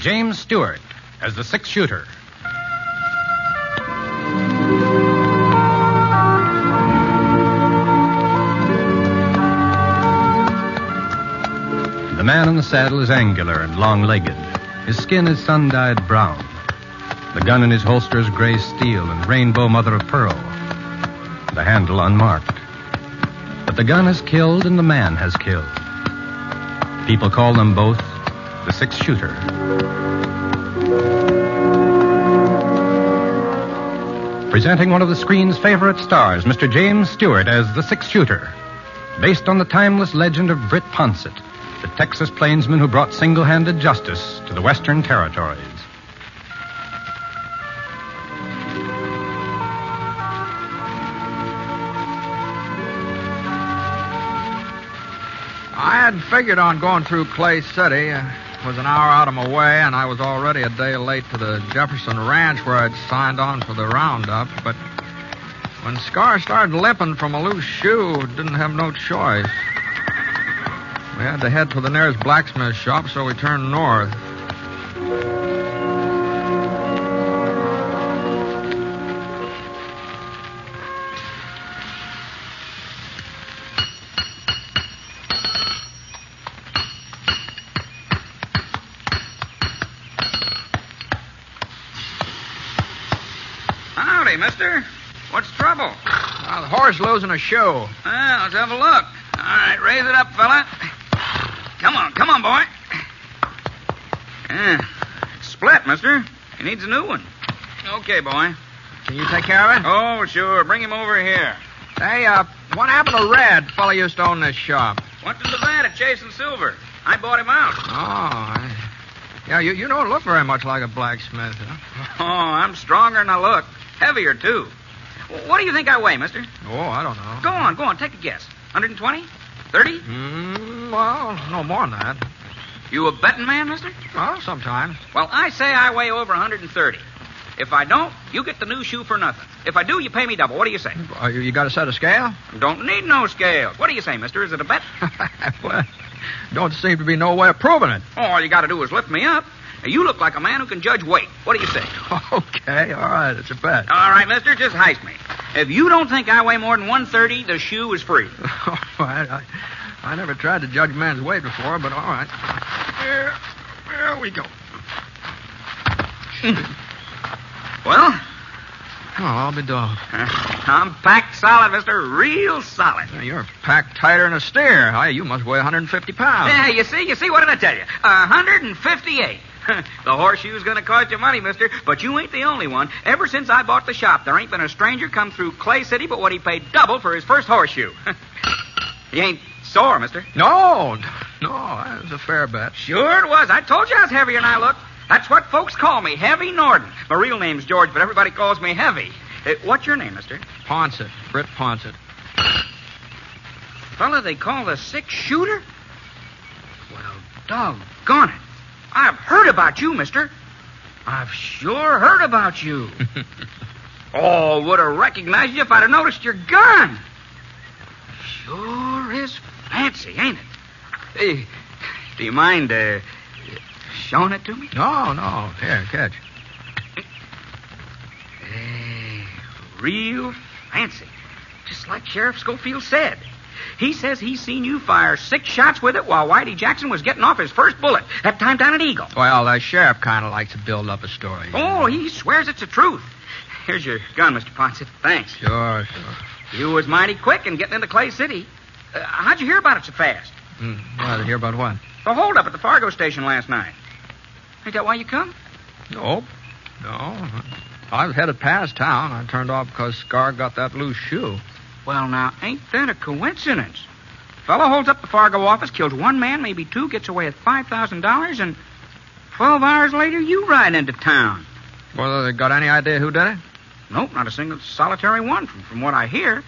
James Stewart as the six-shooter. The man in the saddle is angular and long-legged. His skin is sun-dyed brown. The gun in his holster is gray steel and rainbow mother of pearl. The handle unmarked. But the gun has killed and the man has killed. People call them both the six-shooter. Presenting one of the screen's favorite stars, Mr. James Stewart as the six-shooter. Based on the timeless legend of Britt Ponset, the Texas plainsman who brought single-handed justice to the Western Territories. I had figured on going through Clay City. It was an hour out of my way, and I was already a day late to the Jefferson Ranch where I'd signed on for the roundup. But when Scar started limping from a loose shoe, didn't have no choice. We had to head for the nearest blacksmith shop, so we turned north. Howdy, mister. What's the trouble? The horse losing a shoe. Well, let's have a look. All right, raise it up, fella. Come on, boy. It's split, mister. He needs a new one. Okay, boy. Can you take care of it? Oh, sure. Bring him over here. Hey, what happened to Red? Fella used to own this shop. Went to Nevada chasing silver. I bought him out. Yeah, you don't look very much like a blacksmith, huh? Oh, I'm stronger than I look. Heavier, too. What do you think I weigh, mister? Oh, I don't know. Go on. Take a guess. 120? 30? Well, no more than that. You a betting man, mister? Well, sometimes. Well, I say I weigh over 130. If I don't, you get the new shoe for nothing. If I do, you pay me double. What do you say? You got a set of scale? Don't need no scales. What do you say, mister? Is it a bet? Well, don't seem to be no way of proving it. All you got to do is lift me up. Now, you look like a man who can judge weight. What do you say? Okay, all right, it's a bet. All right, mister, just heist me. If you don't think I weigh more than 130, the shoe is free. All right, I never tried to judge a man's weight before, but all right. There we go. Well? Oh, I'll be dogged. I'm packed solid, mister. Real solid. You're packed tighter than a steer. You must weigh 150 pounds. Yeah, you see? What did I tell you? 158. The horseshoe's going to cost you money, mister, but you ain't the only one. Ever since I bought the shop, there ain't been a stranger come through Clay City but what he paid double for his first horseshoe. He ain't sore, mister. No, that was a fair bet. Sure it was. I told you I was heavier than I look. That's what folks call me, Heavy Norden. My real name's George, but everybody calls me Heavy. What's your name, mister? Ponset. Britt Ponset. Fella they call the six-shooter? Well, doggone it. I've heard about you, mister. I've sure heard about you. Oh, would have recognized you if I'd have noticed your gun. Sure is fancy, ain't it? Hey, do you mind showing it to me? No. Here, catch. Hey, real fancy. Just like Sheriff Schofield said. He says he's seen you fire 6 shots with it while Whitey Jackson was getting off his first bullet. That time down at Eagle. Well, the sheriff kind of likes to build up a story. Oh, he swears it's the truth. Here's your gun, Mr. Ponset. Thanks. Sure. You was mighty quick in getting into Clay City. How'd you hear about it so fast? Well, to hear about what? The holdup at the Fargo station last night. Ain't that why you come? Nope. No. I was headed past town. I turned off because Scar got that loose shoe. Well, now, ain't that a coincidence? Fellow holds up the Fargo office, kills one man, maybe 2, gets away with $5,000, and 12 hours later, you ride into town. Well, they got any idea who did it? Nope, not a single solitary one, from what I hear.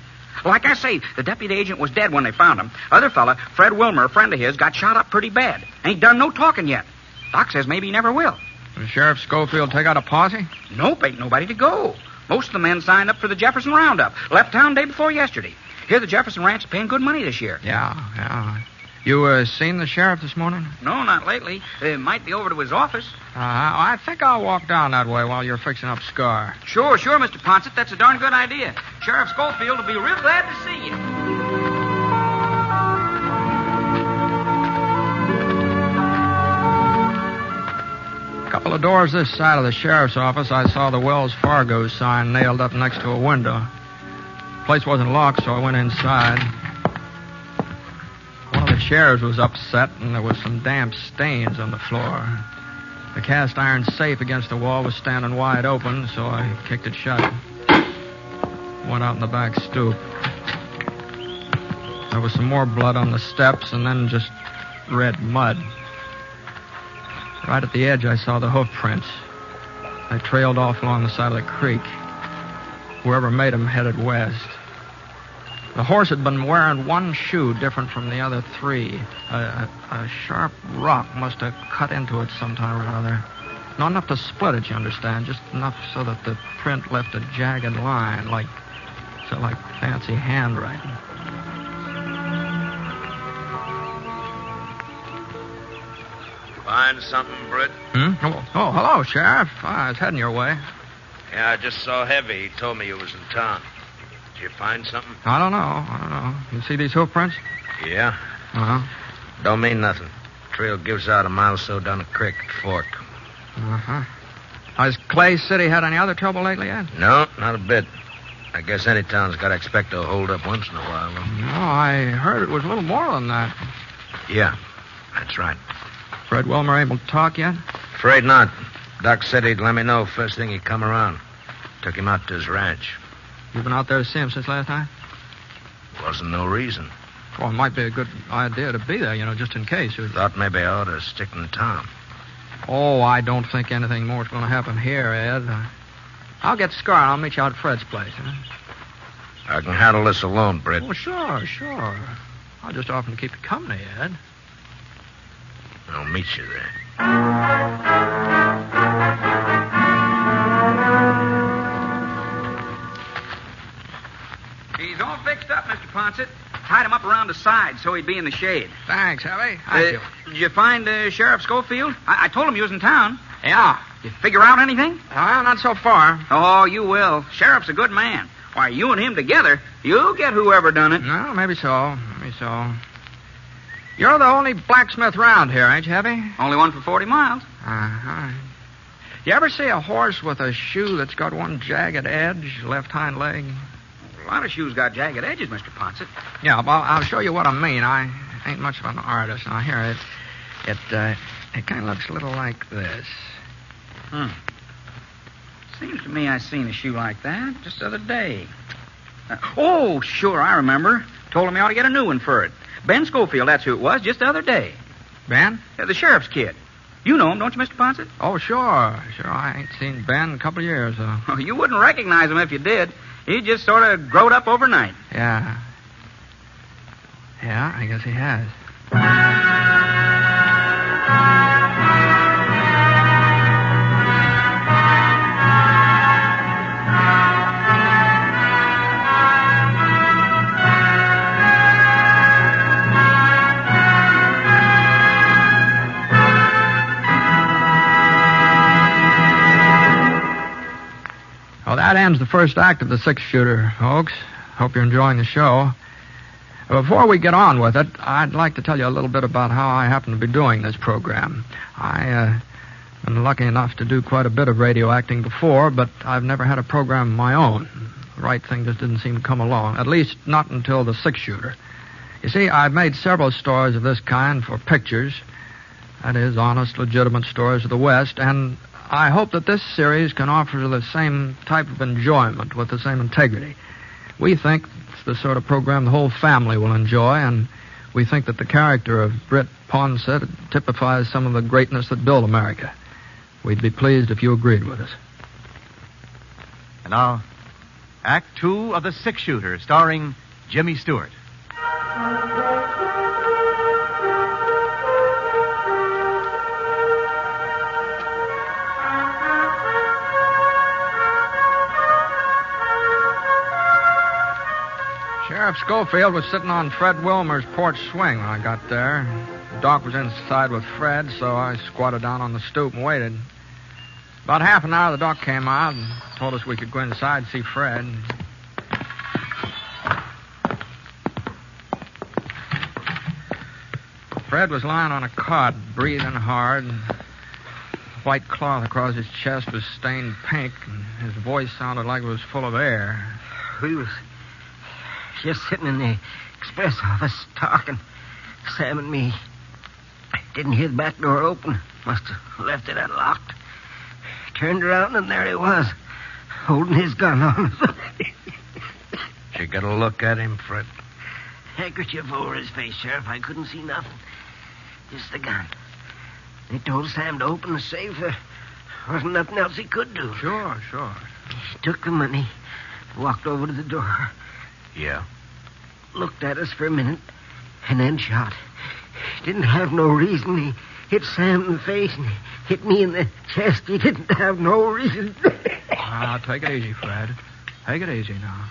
Like I say, the deputy agent was dead when they found him. Other fella, Fred Wilmer, a friend of his, got shot up pretty bad. Ain't done no talking yet. Doc says maybe he never will. Did Sheriff Schofield take out a posse? Nope, ain't nobody to go. Most of the men signed up for the Jefferson Roundup. Left town day before yesterday. Here, the Jefferson Ranch is paying good money this year. Yeah. You seen the sheriff this morning? No, not lately. Might be over to his office. I think I'll walk down that way while you're fixing up Scar. Sure, Mr. Ponset. That's a darn good idea. Sheriff Schofield will be real glad to see you. A couple of doors this side of the sheriff's office, I saw the Wells Fargo sign nailed up next to a window. The place wasn't locked, so I went inside. One of the chairs was upset, and there was some damp stains on the floor. The cast iron safe against the wall was standing wide open, so I kicked it shut. Went out in the back stoop. There was some more blood on the steps, and then just red mud. Right at the edge, I saw the hoof prints. They trailed off along the side of the creek. Whoever made them headed west. The horse had been wearing one shoe different from the other three. A sharp rock must have cut into it sometime or other. Not enough to split it, you understand. Just enough so that the print left a jagged line, like fancy handwriting. Find something, Britt? Oh, hello, Sheriff. I was heading your way. Yeah, I just saw Heavy. He told me you was in town. Did you find something? I don't know. You see these hoof prints? Yeah. Uh-huh. Don't mean nothing. Trail gives out a mile or so down the creek at Fork. Uh-huh. Has Clay City had any other trouble lately, Ed? No, not a bit. I guess any town's got to expect to hold up once in a while, though. No, I heard it was a little more than that. Yeah, that's right. Fred Wilmer able to talk yet? Afraid not. Doc said he'd let me know first thing he'd come around. Took him out to his ranch. You been out there to see him since last night? Wasn't no reason. Well, it might be a good idea to be there, just in case. Thought maybe I ought to stick in town. Oh, I don't think anything more is going to happen here, Ed. I'll get Scar and I'll meet you out at Fred's place. Huh? I can handle this alone, Britt. Oh, sure. I'll just offer to keep you company, Ed. I'll meet you there. He's all fixed up, Mr. Ponset. Tied him up around the side so he'd be in the shade. Thanks, Heavy. Thank you. Did you find Sheriff Schofield? I told him you was in town. Yeah. You figure out anything? Not so far. Oh, you will. Sheriff's a good man. Why, you and him together, you'll get whoever done it. No, maybe so. You're the only blacksmith round here, ain't you, Heavy? Only one for 40 miles. Uh-huh. You ever see a horse with a shoe that's got one jagged edge, left hind leg? A lot of shoes got jagged edges, Mr. Ponset. Yeah, well, I'll show you what I mean. I ain't much of an artist. Now, here, it kind of looks a little like this. Seems to me I seen a shoe like that just the other day. Oh, sure, I remember. Told him he ought to get a new one for it. Ben Schofield, that's who it was, just the other day. Ben? The sheriff's kid. You know him, don't you, Mr. Ponset? Oh, sure. I ain't seen Ben in a couple of years. Oh, you wouldn't recognize him if you did. He just sort of growed up overnight. Yeah, I guess he has. Well, that ends the first act of the six-shooter, folks. Hope you're enjoying the show. Before we get on with it, I'd like to tell you a little bit about how I happen to be doing this program. I've been lucky enough to do quite a bit of radio acting before, but I've never had a program of my own. The right thing just didn't seem to come along, at least not until the six-shooter. You see, I've made several stories of this kind for pictures. That is, honest, legitimate stories of the West, and I hope that this series can offer the same type of enjoyment with the same integrity. We think it's the sort of program the whole family will enjoy, and we think that the character of Britt Ponset typifies some of the greatness that built America. We'd be pleased if you agreed with us. And now, Act 2 of The Six-Shooter, starring Jimmy Stewart. Sheriff Sheriff Schofield was sitting on Fred Wilmer's porch swing when I got there. The doc was inside with Fred, so I squatted down on the stoop and waited. About half an hour, the doc came out and told us we could go inside and see Fred. Fred was lying on a cot, breathing hard. The white cloth across his chest was stained pink, and his voice sounded like it was full of air. We was just sitting in the express office talking, Sam and me. Didn't hear the back door open. Must have left it unlocked. Turned around, and there he was, holding his gun on us. Did you get a look at him, Fred? Handkerchief over his face, Sheriff. I couldn't see nothing. Just the gun. They told Sam to open the safe. There wasn't nothing else he could do. Sure. He took the money, walked over to the door, Yeah. looked at us for a minute, and then shot. Didn't have no reason. He hit Sam in the face and hit me in the chest. He didn't have no reason. Take it easy, Fred. Take it easy now.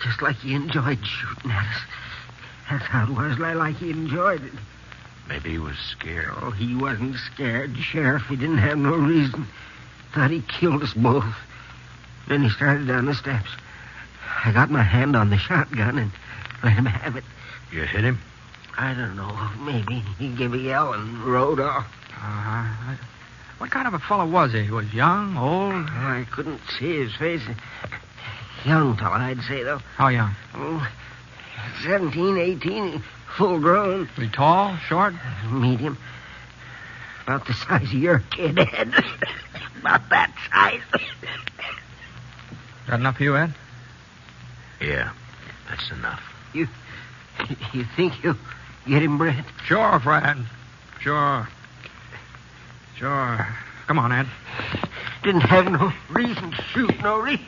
Just like he enjoyed shooting at us. That's how it was, like he enjoyed it. Maybe he was scared. Oh, he wasn't scared, Sheriff. He didn't have no reason. Thought he killed us both. Then he started down the steps. I got my hand on the shotgun and let him have it. You hit him? I don't know. Maybe he gave a yell and rode off. What kind of a fellow was he? Was young, old? I couldn't see his face. Young fella, I'd say, though. How young? 17, 18, full grown. Was he tall, short? Medium. About the size of your kid, Ed. About that size. Got enough for you, Ed? Yeah, that's enough. You think you'll get him, Brett? Sure, Fred. Sure. Come on, Ed. Didn't have no reason to shoot, no reason.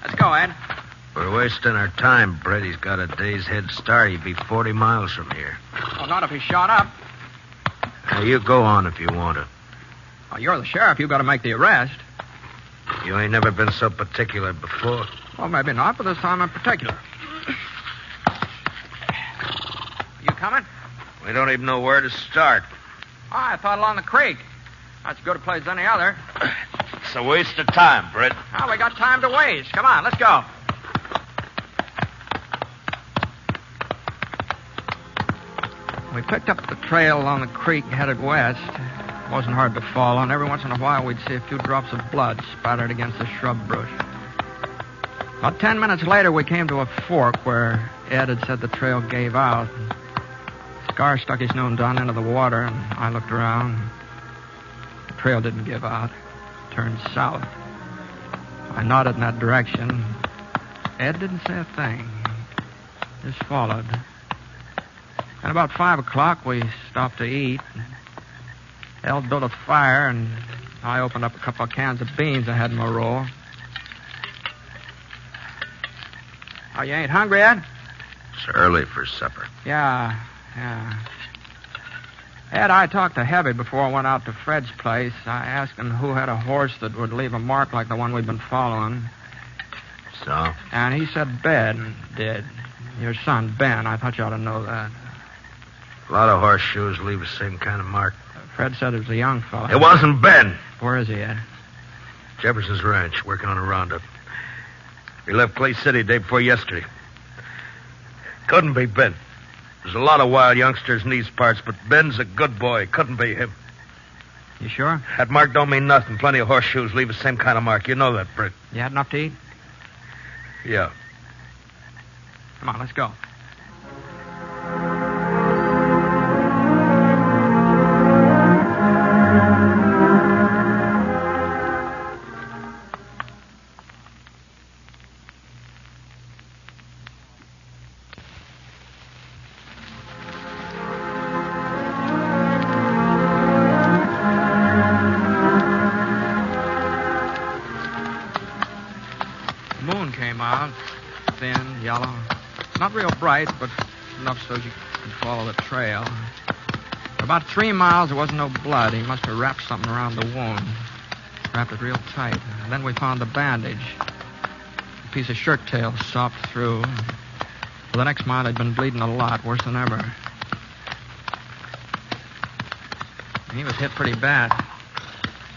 Let's go, Ed. We're wasting our time, Brett. He's got a day's head start. He'd be 40 miles from here. Well, not if he's shot up. Now, you go on if you want to. Well, you're the sheriff. You've got to make the arrest. You ain't never been so particular before. Well, maybe not, but this time in particular. You coming? We don't even know where to start. Oh, I thought along the creek. That's as good a place as any other. It's a waste of time, Brett. Oh, we got time to waste. Come on, let's go. We picked up the trail along the creek and headed west. It wasn't hard to follow, and every once in a while we'd see a few drops of blood spattered against the shrub bush. About 10 minutes later, we came to a fork where Ed had said the trail gave out. Scar stuck his nose down into the water, and I looked around. The trail didn't give out. It turned south. I nodded in that direction. Ed didn't say a thing. Just followed. At about 5 o'clock, we stopped to eat. El built a fire, and I opened up a couple of cans of beans I had in my roll. Oh, you ain't hungry, Ed? It's early for supper. Yeah. Ed, I talked to Heavy before I went out to Fred's place. I asked him who had a horse that would leave a mark like the one we've been following. So? And he said Ben did. Your son, Ben. I thought you ought to know that. A lot of horseshoes leave the same kind of mark. Fred said it was a young fellow. It wasn't Ben. Where is he, Ed? Jefferson's ranch, working on a roundup. He left Clay City day before yesterday. Couldn't be Ben. There's a lot of wild youngsters in these parts, but Ben's a good boy. Couldn't be him. You sure? That mark don't mean nothing. Plenty of horseshoes leave the same kind of mark. You know that, Britt. You had enough to eat? Yeah. Come on, let's go. Thin, yellow. Not real bright, but enough so you could follow the trail. But about 3 miles, there wasn't no blood. He must have wrapped something around the wound. Wrapped it real tight. And then we found the bandage. A piece of shirt tail sopped through. For the next mile, he'd been bleeding a lot, worse than ever. He was hit pretty bad.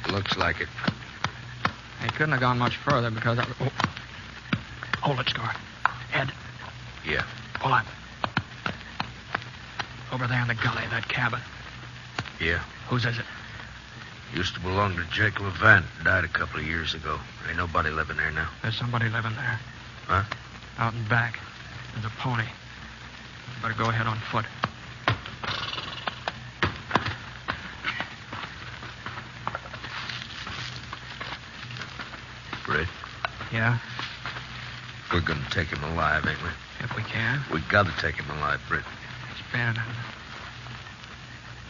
Looks like it. He couldn't have gone much further because... Hold it, Stewart. Ed. Yeah. Hold on. Over there in the gully, that cabin. Yeah. Whose is it? Used to belong to Jake Levant. Died a couple of years ago. Ain't nobody living there now. There's somebody living there. Huh? Out in back. There's a pony. You better go ahead on foot. Britt, Yeah? we're going to take him alive, ain't we? If we can. We got to take him alive, Britt. It's Ben.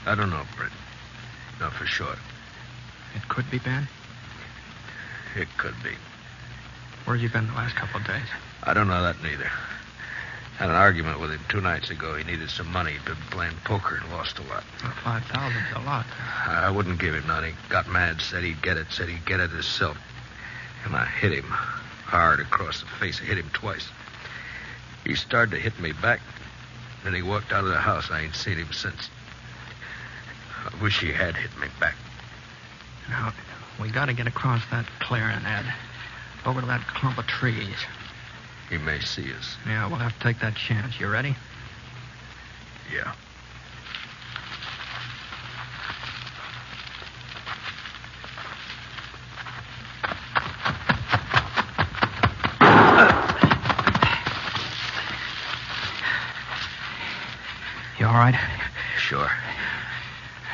I don't know, Britt. Not for sure. It could be Ben. It could be. Where's he been the last couple of days? I don't know that neither. Had an argument with him 2 nights ago. He needed some money. He'd been playing poker and lost a lot. Well, 5,000's a lot. I wouldn't give him none. He got mad, said he'd get it himself. And I hit him hard across the face. I hit him twice. He started to hit me back. Then he walked out of the house. I ain't seen him since. I wish he had hit me back. Now, we got to get across that clearing, Ed. Over to that clump of trees. He may see us. Yeah, we'll have to take that chance. You ready? Yeah. You all right? Sure.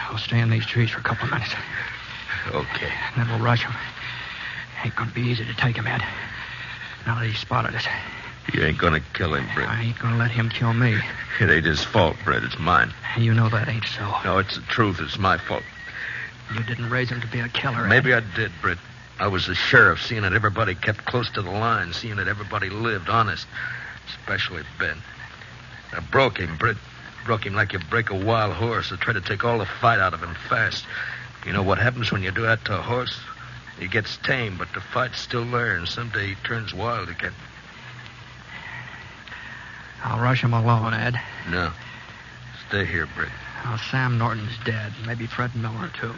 We'll stay in these trees for a couple of minutes. Okay. And then we'll rush him. Ain't gonna be easy to take him, Ed. Now that he's spotted us. You ain't gonna kill him, Britt. I ain't gonna let him kill me. It ain't his fault, Britt. It's mine. You know that ain't so. No, it's the truth. It's my fault. You didn't raise him to be a killer, Ed. Maybe I did, Britt. I was the sheriff, seeing that everybody kept close to the line, seeing that everybody lived honest, especially Ben. I broke him, Britt. Broke him like you break a wild horse. I tried to take all the fight out of him fast. You know what happens when you do that to a horse? He gets tame, but the fight's still there, and someday he turns wild again. I'll rush him alone, Ed. No. Stay here, Britt. Well, Sam Norton's dead. Maybe Fred Miller, too.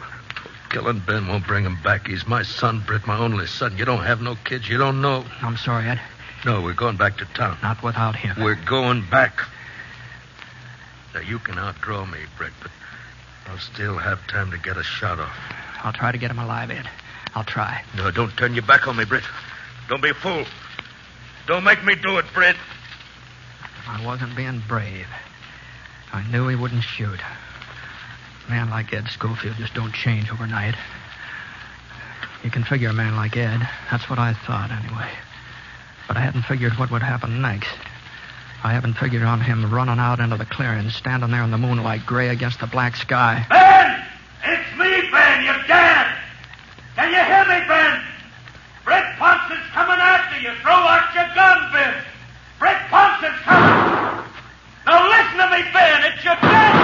Killing Ben won't bring him back. He's my son, Britt, my only son. You don't have no kids. You don't know. I'm sorry, Ed. No, we're going back to town. Not without him. We're going back. Now, you can outdraw me, Britt, but I'll still have time to get a shot off. I'll try to get him alive, Ed. I'll try. No, don't turn your back on me, Britt. Don't be a fool. Don't make me do it, Britt. I wasn't being brave. I knew he wouldn't shoot. A man like Ed Schofield just don't change overnight. You can figure a man like Ed. That's what I thought, anyway. But I hadn't figured what would happen next. I haven't figured on him running out into the clearing, standing there in the moonlight, gray against the black sky. Ben! It's me, Ben! You're dead! Can you hear me, Ben? Britt Ponson's coming after you. Throw out your gun, Ben! Britt Ponson's coming! Now listen to me, Ben! It's your death!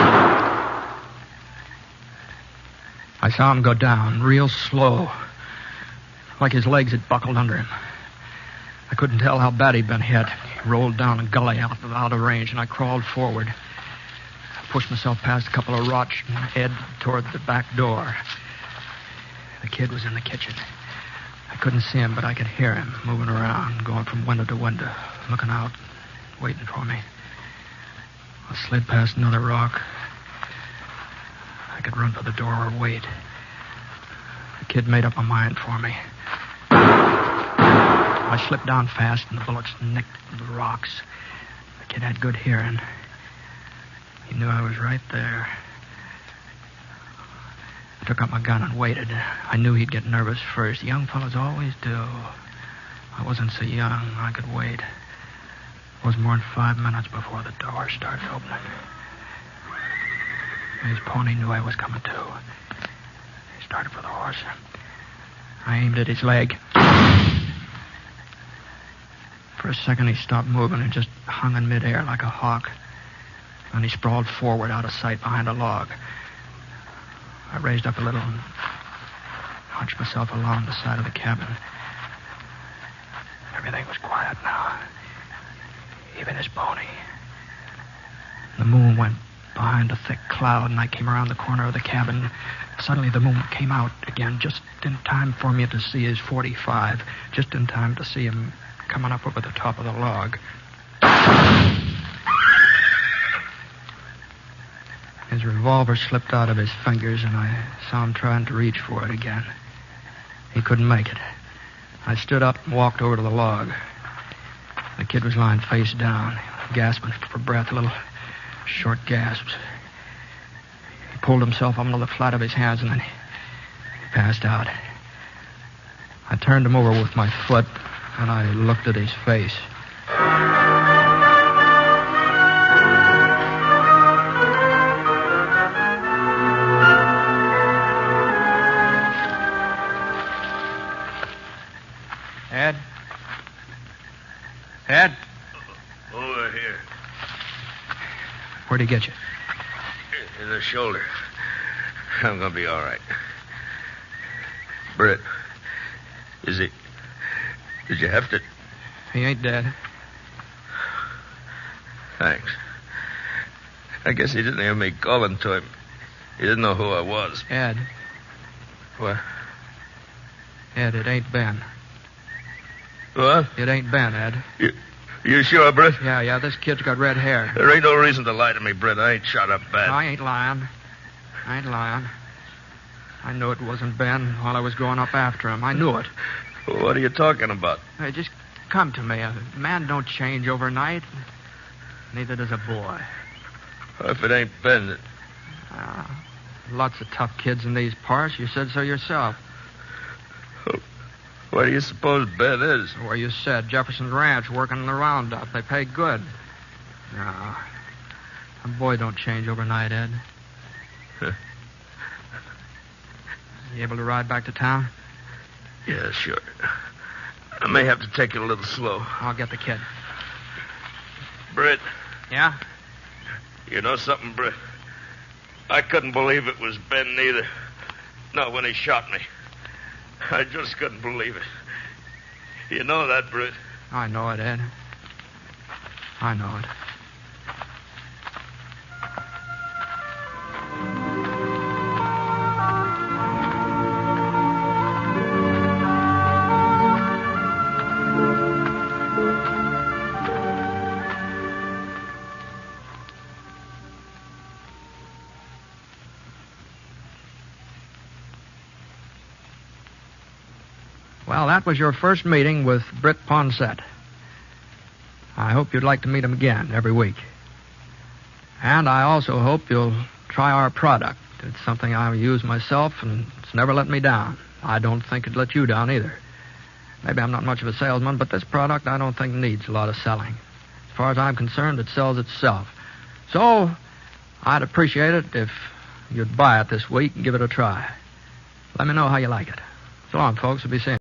I saw him go down, real slow, like his legs had buckled under him. I couldn't tell how bad he'd been hit. He rolled down a gully out of range, and I crawled forward. I pushed myself past a couple of rocks and head toward the back door. The kid was in the kitchen. I couldn't see him, but I could hear him moving around, going from window to window, looking out, waiting for me. I slid past another rock. I could run for the door or wait. The kid made up my mind for me. I slipped down fast, and the bullets nicked the rocks. The kid had good hearing. He knew I was right there. I took up my gun and waited. I knew he'd get nervous first. Young fellas always do. I wasn't so young. I could wait. It wasn't more than 5 minutes before the door started opening. His pony knew I was coming, too. He started for the horse. I aimed at his leg. For a second, he stopped moving and just hung in midair like a hawk. Then he sprawled forward out of sight behind a log. I raised up a little and hunched myself along the side of the cabin. Everything was quiet now, even his pony. The moon went behind a thick cloud, and I came around the corner of the cabin. Suddenly the moon came out again, just in time for me to see his .45, just in time to see him coming up over the top of the log. His revolver slipped out of his fingers, and I saw him trying to reach for it again. He couldn't make it. I stood up and walked over to the log. The kid was lying face down, gasping for breath, little short gasps. He pulled himself up onto the flat of his hands, and then he passed out. I turned him over with my foot, and I looked at his face. Ed? Over here. Where'd he get you? In the shoulder. I'm gonna be all right. Britt, is he... Did you have to... He ain't dead. Thanks. I guess he didn't hear me calling to him. He didn't know who I was. Ed. What? Ed, it ain't Ben. What? It ain't Ben, Ed. You sure, Britt? Yeah, this kid's got red hair. There ain't no reason to lie to me, Britt. I ain't shot up bad. No, I ain't lying. I knew it wasn't Ben while I was going up after him. I knew it. What are you talking about? Hey, just come to me. A man don't change overnight. Neither does a boy. If it ain't Ben... Lots of tough kids in these parts. You said so yourself. Where do you suppose Ben is? Where you said, Jefferson's Ranch, working in the roundup. They pay good. No. A boy don't change overnight, Ed. Huh. You able to ride back to town? Yeah, sure. I may have to take it a little slow. I'll get the kid. Britt. Yeah? You know something, Britt? I couldn't believe it was Ben neither. Not when he shot me. I just couldn't believe it. You know that, Britt? I know it, Ed. I know it. Well, that was your first meeting with Britt Ponsett. I hope you'd like to meet him again every week. And I also hope you'll try our product. It's something I use myself, and it's never let me down. I don't think it'd let you down either. Maybe I'm not much of a salesman, but this product I don't think needs a lot of selling. As far as I'm concerned, it sells itself. So, I'd appreciate it if you'd buy it this week and give it a try. Let me know how you like it. So long, folks. We'll be seeing you.